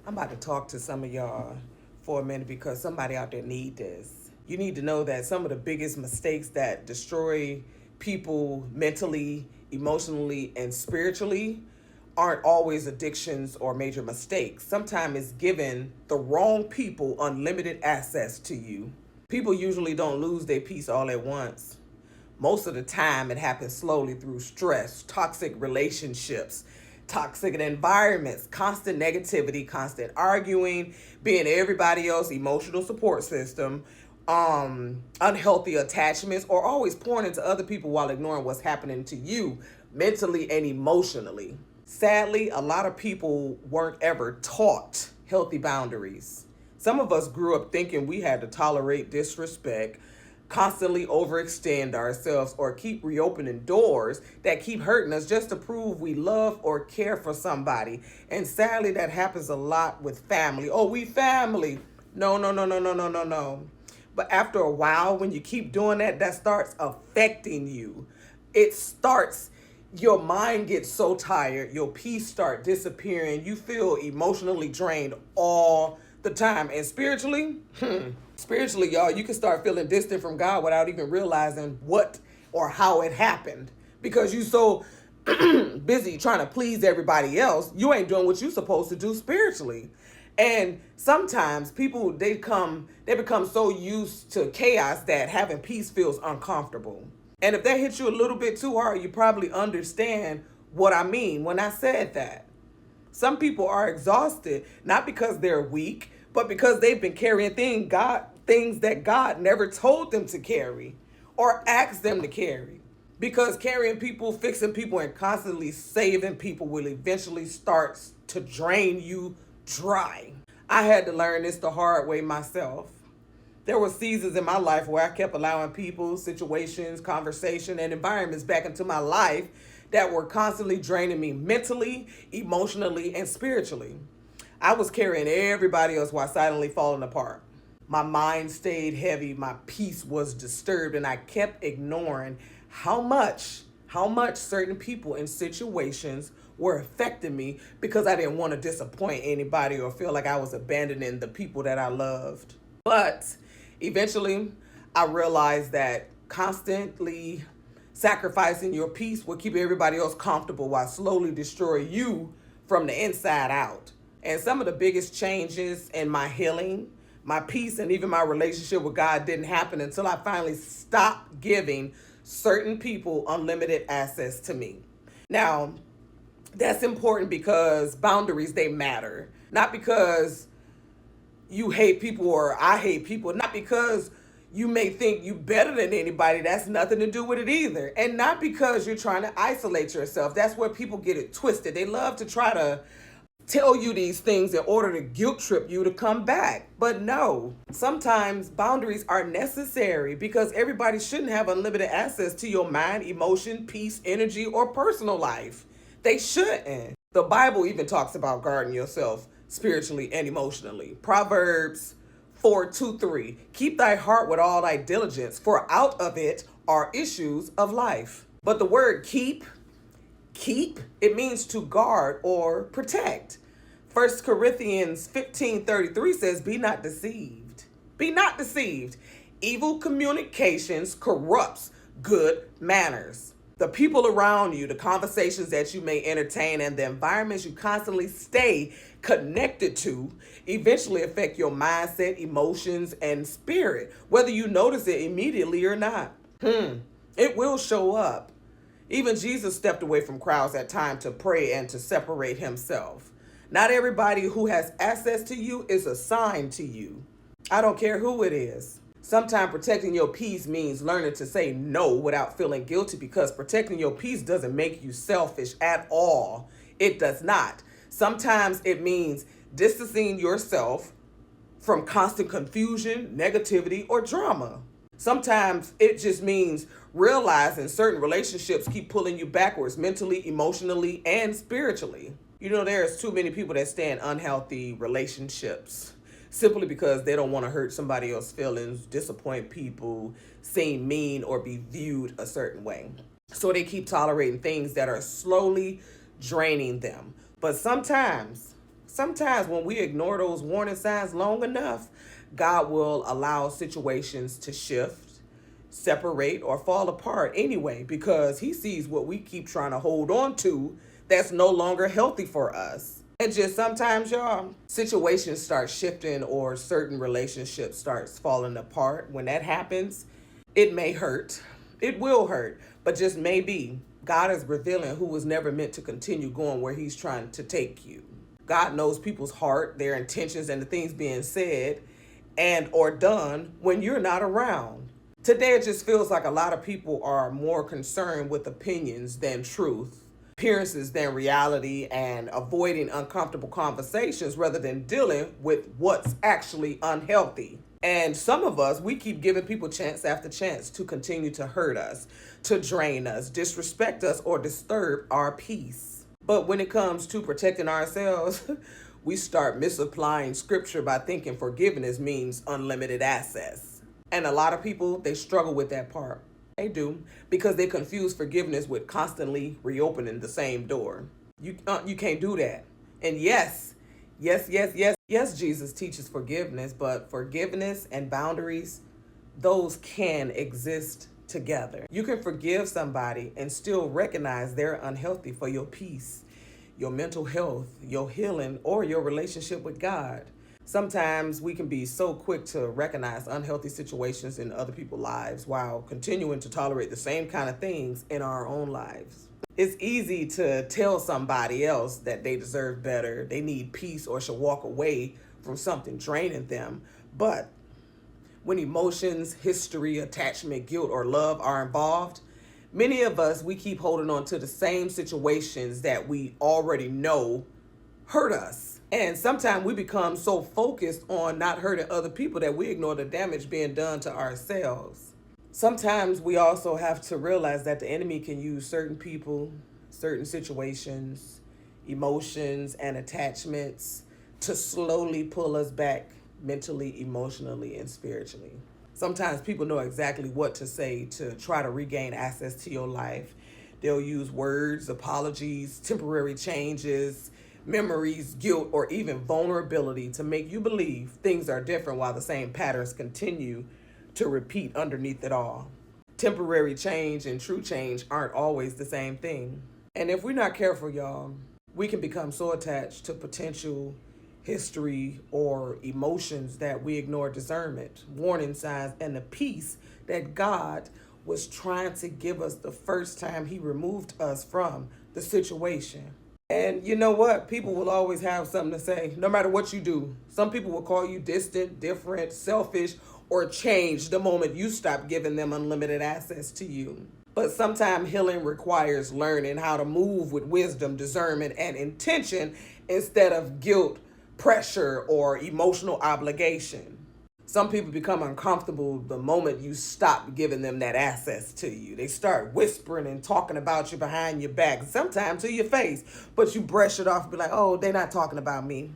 I'm about to talk to some of y'all for a minute because somebody out there need this. You need to know that some of the biggest mistakes that destroy people mentally, emotionally, and spiritually aren't always addictions or major mistakes. Sometimes it's giving the wrong people unlimited access to you. People usually don't lose their peace all at once. Most of the time, it happens slowly through stress, toxic relationships, toxic environments, constant negativity, constant arguing, being everybody else's emotional support system, unhealthy attachments, or always pouring into other people while ignoring what's happening to you mentally and emotionally. Sadly, a lot of people weren't ever taught healthy boundaries. Some of us grew up thinking we had to tolerate disrespect, constantly overextend ourselves, or keep reopening doors that keep hurting us just to prove we love or care for somebody. And sadly, that happens a lot with family. Oh, we family. No, no, no, no, no, no, no, no. But after a while, when you keep doing that, that starts affecting you. It starts, your mind gets so tired, your peace start disappearing, you feel emotionally drained all the time. And spiritually, y'all, you can start feeling distant from God without even realizing what or how it happened. Because you so busy trying to please everybody else, you ain't doing what you're supposed to do spiritually. And sometimes people they become so used to chaos that having peace feels uncomfortable. And if that hits you a little bit too hard, you probably understand what I mean when I said that. Some people are exhausted, not because they're weak, but because they've been carrying things that God never told them to carry or asked them to carry. Because carrying people, fixing people, and constantly saving people will eventually start to drain you dry. I had to learn this the hard way myself. There were seasons in my life where I kept allowing people, situations, conversation, and environments back into my life that were constantly draining me mentally, emotionally, and spiritually. I was carrying everybody else while silently falling apart. My mind stayed heavy, my peace was disturbed, and I kept ignoring how much certain people and situations were affecting me because I didn't want to disappoint anybody or feel like I was abandoning the people that I loved. But eventually, I realized that constantly sacrificing your peace will keep everybody else comfortable while slowly destroy you from the inside out. And some of the biggest changes in my healing, my peace, and even my relationship with God didn't happen until I finally stopped giving certain people unlimited access to me. Now, that's important because boundaries, they matter. Not because you hate people or I hate people, not because you may think you better than anybody. That's nothing to do with it either. And not because you're trying to isolate yourself. That's where people get it twisted. They love to try to tell you these things in order to guilt trip you to come back. But no, sometimes boundaries are necessary because everybody shouldn't have unlimited access to your mind, emotion, peace, energy, or personal life. They shouldn't. The Bible even talks about guarding yourself spiritually and emotionally. Proverbs 4:2-3. Keep thy heart with all thy diligence, for out of it are issues of life. But the word keep, it means to guard or protect. 1 Corinthians 15:33 says, be not deceived. Be not deceived. Evil communications corrupts good manners. The people around you, the conversations that you may entertain, and the environments you constantly stay connected to eventually affect your mindset, emotions, and spirit, whether you notice it immediately or not. It will show up. Even Jesus stepped away from crowds at times to pray and to separate himself. Not everybody who has access to you is assigned to you. I don't care who it is. Sometimes protecting your peace means learning to say no without feeling guilty, because protecting your peace doesn't make you selfish at all. It does not. Sometimes it means distancing yourself from constant confusion, negativity, or drama. Sometimes it just means realizing certain relationships keep pulling you backwards mentally, emotionally, and spiritually. You know, there's too many people that stay in unhealthy relationships simply because they don't want to hurt somebody else's feelings, disappoint people, seem mean, or be viewed a certain way. So they keep tolerating things that are slowly draining them. But sometimes sometimes when we ignore those warning signs long enough, God will allow situations to shift, separate, or fall apart anyway, because he sees what we keep trying to hold on to that's no longer healthy for us. And just sometimes, y'all, situations start shifting or certain relationships starts falling apart. When that happens, it may hurt. It will hurt, but just maybe God is revealing who was never meant to continue going where he's trying to take you. God knows people's heart, their intentions, and the things being said and or done when you're not around. Today, it just feels like a lot of people are more concerned with opinions than truth, appearances than reality, and avoiding uncomfortable conversations rather than dealing with what's actually unhealthy. And some of us, we keep giving people chance after chance to continue to hurt us, to drain us, disrespect us, or disturb our peace. But when it comes to protecting ourselves, we start misapplying scripture by thinking forgiveness means unlimited access. And a lot of people, they struggle with that part. They do, because they confuse forgiveness with constantly reopening the same door. You can't do that. And yes, Jesus teaches forgiveness, but forgiveness and boundaries, those can exist together. You can forgive somebody and still recognize they're unhealthy for your peace, your mental health, your healing, or your relationship with God. Sometimes we can be so quick to recognize unhealthy situations in other people's lives while continuing to tolerate the same kind of things in our own lives. It's easy to tell somebody else that they deserve better, they need peace, or should walk away from something draining them. But when emotions, history, attachment, guilt, or love are involved, many of us, we keep holding on to the same situations that we already know hurt us. And sometimes we become so focused on not hurting other people that we ignore the damage being done to ourselves. Sometimes we also have to realize that the enemy can use certain people, certain situations, emotions, and attachments to slowly pull us back mentally, emotionally, and spiritually. Sometimes people know exactly what to say to try to regain access to your life. They'll use words, apologies, temporary changes, memories, guilt, or even vulnerability to make you believe things are different while the same patterns continue to repeat underneath it all. Temporary change and true change aren't always the same thing. And if we're not careful, y'all, we can become so attached to potential history or emotions that we ignore discernment, warning signs, and the peace that God was trying to give us the first time he removed us from the situation. And you know what? People will always have something to say, no matter what you do. Some people will call you distant, different, selfish, or change the moment you stop giving them unlimited access to you. But sometimes healing requires learning how to move with wisdom, discernment, and intention instead of guilt, pressure, or emotional obligation. Some people become uncomfortable the moment you stop giving them that access to you. They start whispering and talking about you behind your back, sometimes to your face, but you brush it off and be like, oh, they're not talking about me.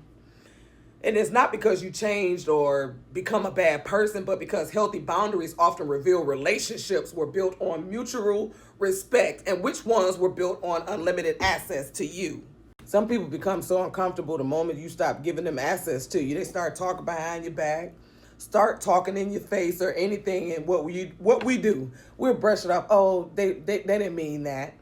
And it's not because you changed or become a bad person, but because healthy boundaries often reveal relationships were built on mutual respect and which ones were built on unlimited access to you. Some people become so uncomfortable the moment you stop giving them access to you. They start talking behind your back, start talking in your face or anything. And what we do, we'll brush it off. Oh, they didn't mean that.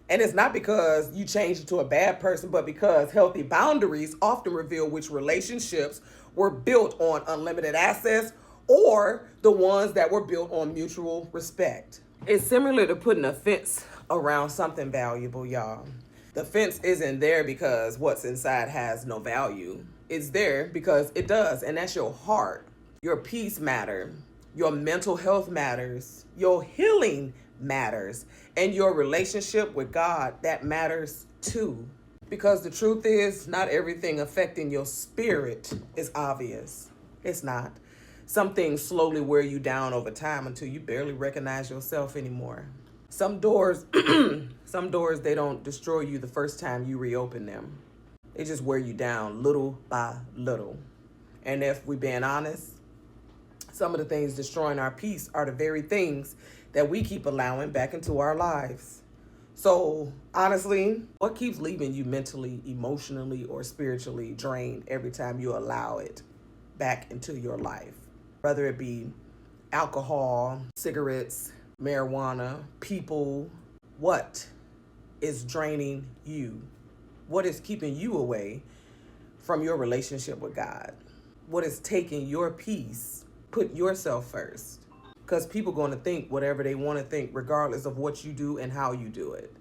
And it's not because you changed into a bad person, but because healthy boundaries often reveal which relationships were built on unlimited access or the ones that were built on mutual respect. It's similar to putting a fence around something valuable, y'all. The fence isn't there because what's inside has no value. It's there because it does, and that's your heart. Your peace matters. Your mental health matters. Your healing matters. And your relationship with God, that matters too. Because the truth is, not everything affecting your spirit is obvious. It's not. Some things slowly wear you down over time until you barely recognize yourself anymore. Some doors, they don't destroy you the first time you reopen them. They just wear you down little by little. And if we're being honest, some of the things destroying our peace are the very things that we keep allowing back into our lives. So, honestly, what keeps leaving you mentally, emotionally, or spiritually drained every time you allow it back into your life? Whether it be alcohol, cigarettes, marijuana, people, what is draining you? What is keeping you away from your relationship with God? What is taking your peace? Put yourself first. Because people going to think whatever they want to think, regardless of what you do and how you do it.